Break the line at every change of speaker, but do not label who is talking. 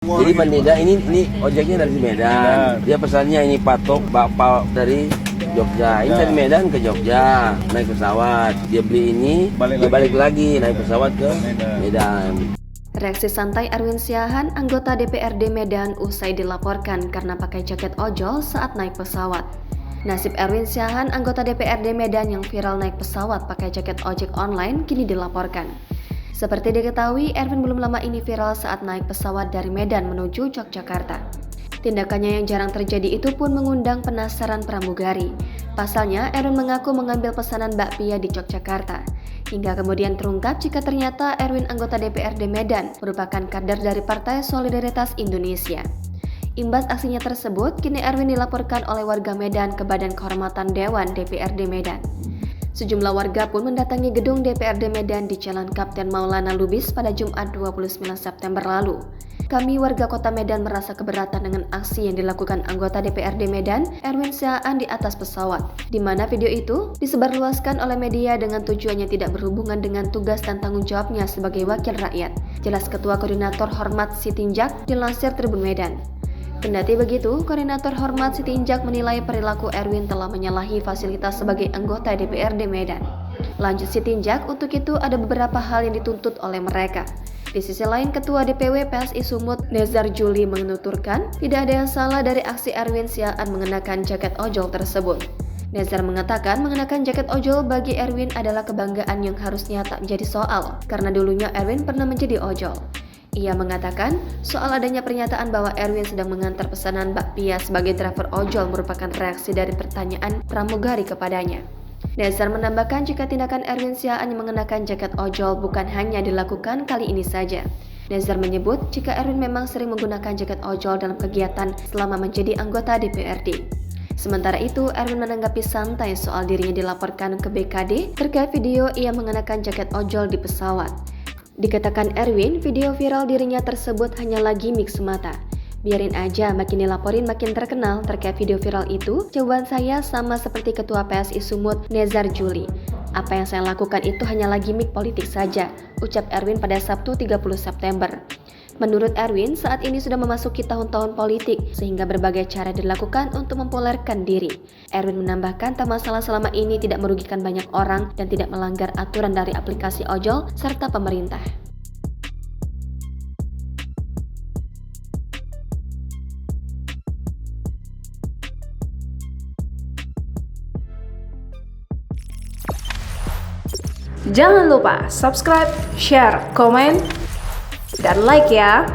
Jadi Medan ini ojeknya dari Medan. Dia pesannya ini patok bakpao dari Jogja. Ini dari Medan ke Jogja naik pesawat. Dia beli ini, dia balik lagi naik pesawat ke Medan.
Reaksi santai Erwin Siahaan, anggota DPRD Medan, usai dilaporkan karena pakai jaket ojol saat naik pesawat. Nasib Erwin Siahaan, anggota DPRD Medan yang viral naik pesawat pakai jaket ojek online, kini dilaporkan. Seperti diketahui, Erwin belum lama ini viral saat naik pesawat dari Medan menuju Yogyakarta. Tindakannya yang jarang terjadi itu pun mengundang penasaran pramugari. Pasalnya, Erwin mengaku mengambil pesanan bakpia di Yogyakarta. Hingga kemudian terungkap jika ternyata Erwin anggota DPRD Medan merupakan kader dari Partai Solidaritas Indonesia. Imbas aksinya tersebut, kini Erwin dilaporkan oleh warga Medan ke Badan Kehormatan Dewan DPRD Medan. Sejumlah warga pun mendatangi gedung DPRD Medan di Jalan Kapten Maulana Lubis pada Jumat 29 September lalu. Kami warga kota Medan merasa keberatan dengan aksi yang dilakukan anggota DPRD Medan, Erwin Siahaan di atas pesawat, di mana video itu disebarluaskan oleh media dengan tujuannya tidak berhubungan dengan tugas dan tanggung jawabnya sebagai wakil rakyat. Jelas Ketua Koordinator Hormat Sitinjak dilansir Tribun Medan. Kendati begitu, Koordinator Hormat Sitinjak menilai perilaku Erwin telah menyalahi fasilitas sebagai anggota DPRD Medan. Lanjut Sitinjak, untuk itu ada beberapa hal yang dituntut oleh mereka. Di sisi lain, Ketua DPW PSI Sumut, Nezar Juli, menuturkan tidak ada yang salah dari aksi Erwin Siahaan mengenakan jaket ojol tersebut. Nezar mengatakan mengenakan jaket ojol bagi Erwin adalah kebanggaan yang harusnya tak menjadi soal, karena dulunya Erwin pernah menjadi ojol. Ia mengatakan soal adanya pernyataan bahwa Erwin sedang mengantar pesanan bakpia sebagai driver ojol merupakan reaksi dari pertanyaan pramugari kepadanya. Nezar menambahkan jika tindakan Erwin Siahaan yang mengenakan jaket ojol bukan hanya dilakukan kali ini saja. Nezar menyebut jika Erwin memang sering menggunakan jaket ojol dalam kegiatan selama menjadi anggota DPRD. Sementara itu, Erwin menanggapi santai soal dirinya dilaporkan ke BKD terkait video ia mengenakan jaket ojol di pesawat. Dikatakan Erwin, video viral dirinya tersebut hanyalah gimmick semata. Biarin aja, makin dilaporin makin terkenal terkait video viral itu. Jawaban saya sama seperti Ketua PSI Sumut, Nezar Juli. Apa yang saya lakukan itu hanyalah gimmick politik saja, ucap Erwin pada Sabtu 30 September. Menurut Erwin, saat ini sudah memasuki tahun-tahun politik, sehingga berbagai cara dilakukan untuk mempopulerkan diri. Erwin menambahkan tak masalah selama ini tidak merugikan banyak orang dan tidak melanggar aturan dari aplikasi ojol serta pemerintah.
Jangan lupa subscribe, share, komen, dan like ya!